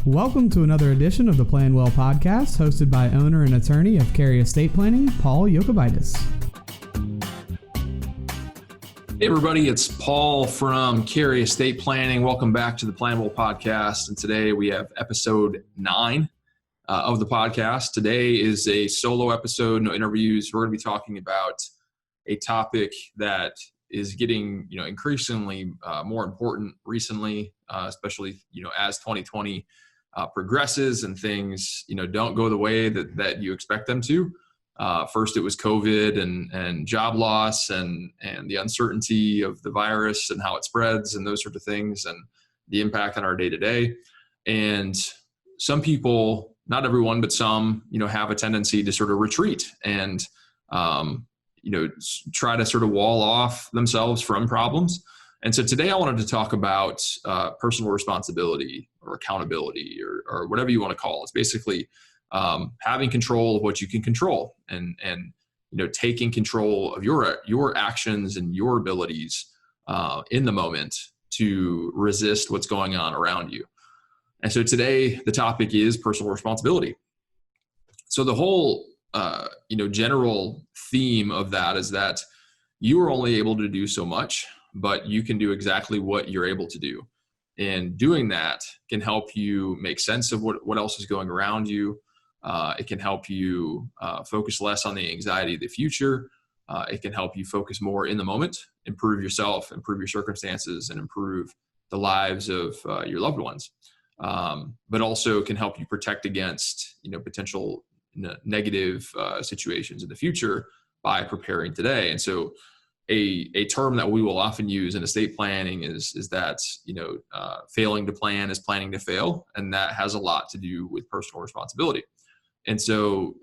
Welcome to another edition of the Plan Well podcast, hosted by owner and attorney of Cary Estate Planning, Paul Yokovitis. Hey everybody, it's Paul from Cary Estate Planning. Welcome back to the Plan Well podcast. And today we have episode 9 of the podcast. Today is a solo episode, no interviews. We're going to be talking about a topic that is getting, increasingly more important recently, especially, as 2020 progresses and things, don't go the way that you expect them to. First, it was COVID and job loss and the uncertainty of the virus and how it spreads and those sorts of things and the impact on our day to day. And some people, not everyone, but some, have a tendency to sort of retreat and, try to sort of wall off themselves from problems. And so today I wanted to talk about personal responsibility or accountability or whatever you want to call it. It's basically having control of what you can control and taking control of your actions and your abilities in the moment to resist what's going on around you. And so today the topic is personal responsibility. So the whole general theme of that is that you are only able to do so much, but you can do exactly what you're able to do. And doing that can help you make sense of what else is going around you. It can help you focus less on the anxiety of the future. It can help you focus more in the moment, improve yourself, improve your circumstances, and improve the lives of your loved ones. But also can help you protect against potential negative situations in the future by preparing today. And so a term that we will often use in estate planning is that, failing to plan is planning to fail. And that has a lot to do with personal responsibility. And so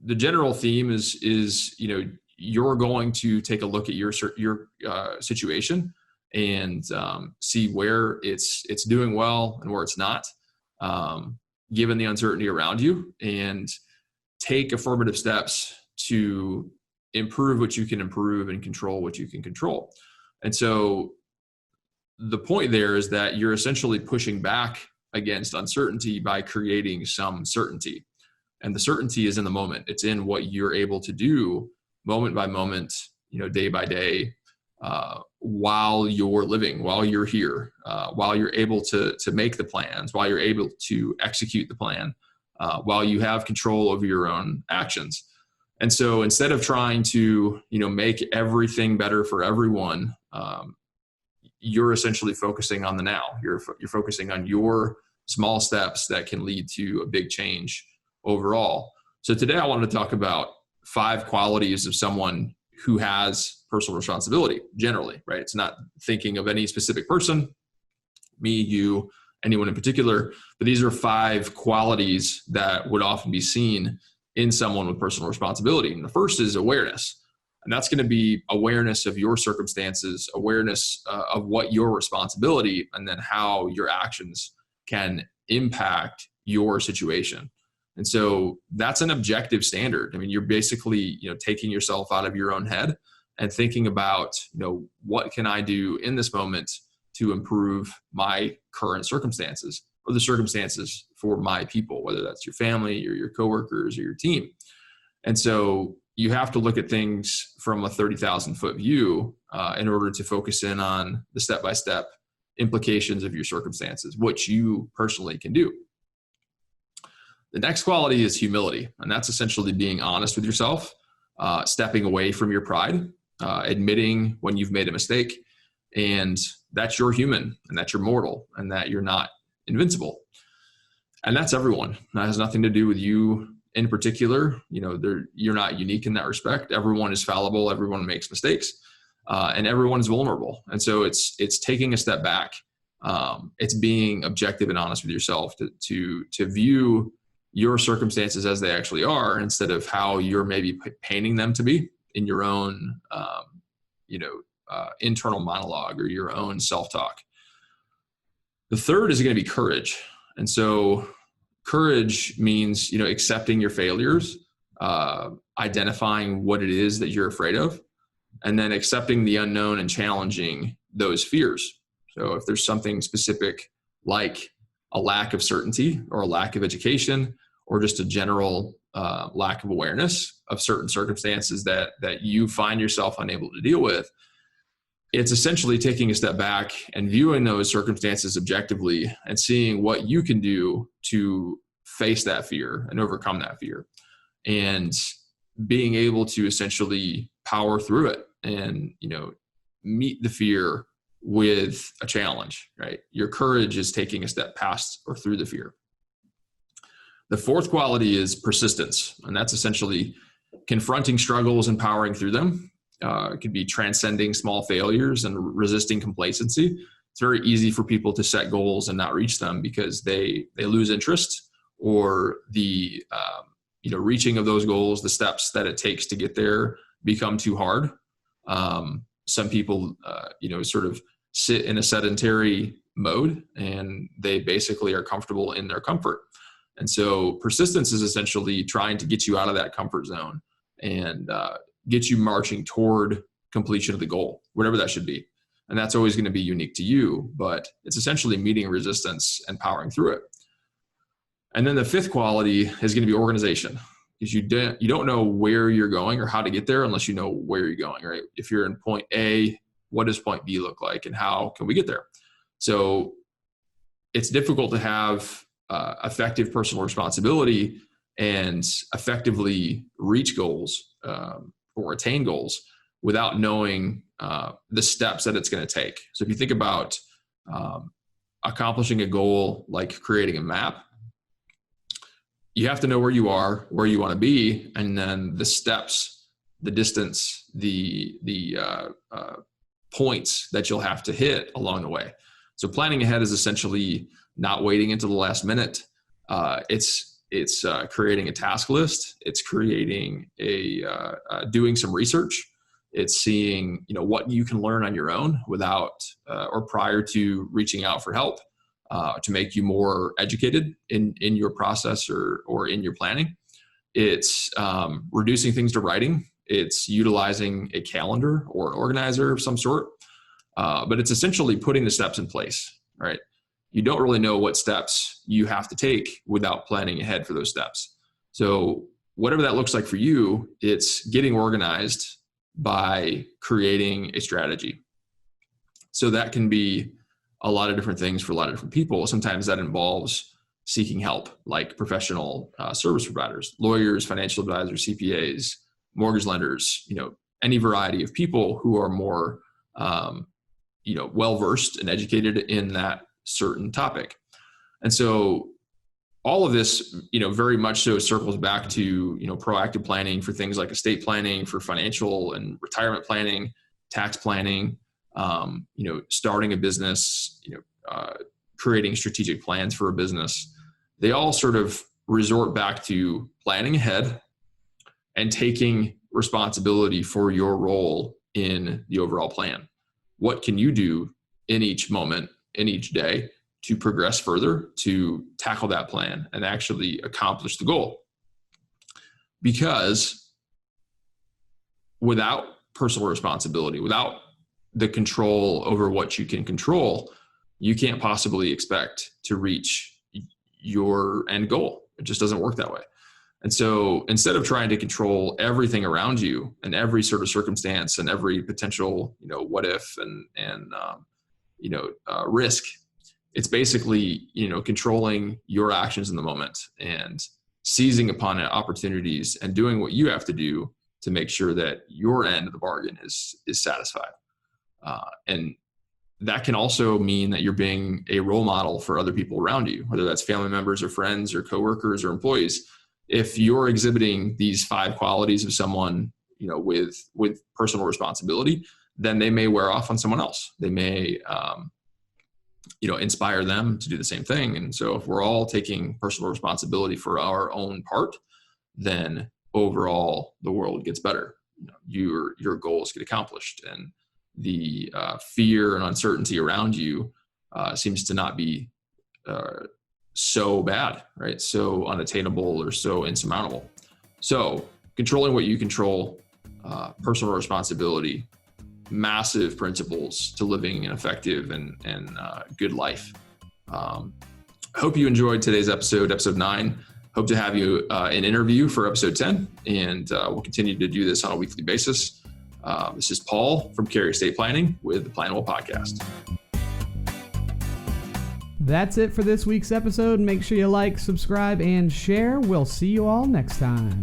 the general theme is you're going to take a look at your situation and see where it's doing well and where it's not, given the uncertainty around you, and take affirmative steps to improve what you can improve and control what you can control. And so the point there is that you're essentially pushing back against uncertainty by creating some certainty. And the certainty is in the moment. It's in what you're able to do moment by moment, day by day, while you're living, while you're here, while you're able to make the plans, while you're able to execute the plan, while you have control over your own actions. And so instead of trying to, make everything better for everyone, you're essentially focusing on the now. You're focusing on your small steps that can lead to a big change overall. So today I wanted to talk about 5 qualities of someone who has personal responsibility generally, right? It's not thinking of any specific person, me, you, anyone in particular, but these are 5 qualities that would often be seen in someone with personal responsibility. And the first is awareness. And that's going to be awareness of your circumstances, awareness of what your responsibility, and then how your actions can impact your situation. And so that's an objective standard. I mean, you're basically, taking yourself out of your own head and thinking about, what can I do in this moment to improve my current circumstances or the circumstances for my people, whether that's your family or your coworkers or your team. And so you have to look at things from a 30,000 foot view in order to focus in on the step-by-step implications of your circumstances, which you personally can do. The next quality is humility, and that's essentially being honest with yourself, stepping away from your pride, admitting when you've made a mistake, and that you're human and that you're mortal and that you're not invincible. And that's everyone. That has nothing to do with you in particular. You're not unique in that respect. Everyone is fallible. Everyone makes mistakes, and everyone's vulnerable. And so it's taking a step back. It's being objective and honest with yourself to view your circumstances as they actually are, instead of how you're maybe painting them to be in your own, internal monologue or your own self-talk. The third is going to be courage. And so courage means, accepting your failures, identifying what it is that you're afraid of, and then accepting the unknown and challenging those fears. So if there's something specific like a lack of certainty or a lack of education or just a general lack of awareness of certain circumstances that you find yourself unable to deal with, it's essentially taking a step back and viewing those circumstances objectively and seeing what you can do to face that fear and overcome that fear, and being able to essentially power through it and, meet the fear with a challenge, right? Your courage is taking a step past or through the fear. The fourth quality is persistence, and that's essentially confronting struggles and powering through them. It could be transcending small failures and resisting complacency. It's very easy for people to set goals and not reach them because they lose interest, or the reaching of those goals, the steps that it takes to get there, become too hard. Some people, sort of sit in a sedentary mode, and they basically are comfortable in their comfort. And so persistence is essentially trying to get you out of that comfort zone and get you marching toward completion of the goal, whatever that should be. And that's always going to be unique to you, but it's essentially meeting resistance and powering through it. And then the fifth quality is going to be organization, because you don't know where you're going or how to get there unless you know where you're going, right? If you're in point A, what does point B look like and how can we get there? So it's difficult to have effective personal responsibility and effectively reach goals or attain goals without knowing the steps that it's going to take. So if you think about accomplishing a goal like creating a map, you have to know where you are, where you want to be, and then the steps, the distance, the points that you'll have to hit along the way. So planning ahead is essentially not waiting until the last minute. It's creating a task list. It's creating doing some research. It's seeing what you can learn on your own without or prior to reaching out for help to make you more educated in your process or in your planning. It's reducing things to writing. It's utilizing a calendar or an organizer of some sort. But it's essentially putting the steps in place, right? You don't really know what steps you have to take without planning ahead for those steps. So whatever that looks like for you, it's getting organized by creating a strategy. So that can be a lot of different things for a lot of different people. Sometimes that involves seeking help, like professional service providers, lawyers, financial advisors, CPAs, mortgage lenders, any variety of people who are more, well-versed and educated in that certain topic. And so all of this, very much so circles back to, proactive planning for things like estate planning, for financial and retirement planning, tax planning, starting a business, creating strategic plans for a business. They all sort of resort back to planning ahead and taking responsibility for your role in the overall plan. What can you do in each moment, in each day, to progress further, to tackle that plan and actually accomplish the goal? Because without personal responsibility, without the control over what you can control, you can't possibly expect to reach your end goal. It just doesn't work that way. And so instead of trying to control everything around you and every sort of circumstance and every potential, what if and risk, it's basically, controlling your actions in the moment and seizing upon opportunities and doing what you have to do to make sure that your end of the bargain is satisfied. And that can also mean that you're being a role model for other people around you, whether that's family members or friends or coworkers or employees. If you're exhibiting these 5 qualities of someone, with personal responsibility, then they may wear off on someone else. They may, inspire them to do the same thing. And so if we're all taking personal responsibility for our own part, then overall the world gets better. Your goals get accomplished, and the fear and uncertainty around you seems to not be so bad, right? So unattainable or so insurmountable. So controlling what you control, personal responsibility, massive principles to living an effective and good life. hope you enjoyed today's episode 9. Hope to have you an interview for episode 10, and we'll continue to do this on a weekly basis. This is Paul from Cary Estate Planning with the Plan Well Podcast. That's it for this week's episode. Make sure you like, subscribe, and share. We'll see you all next time.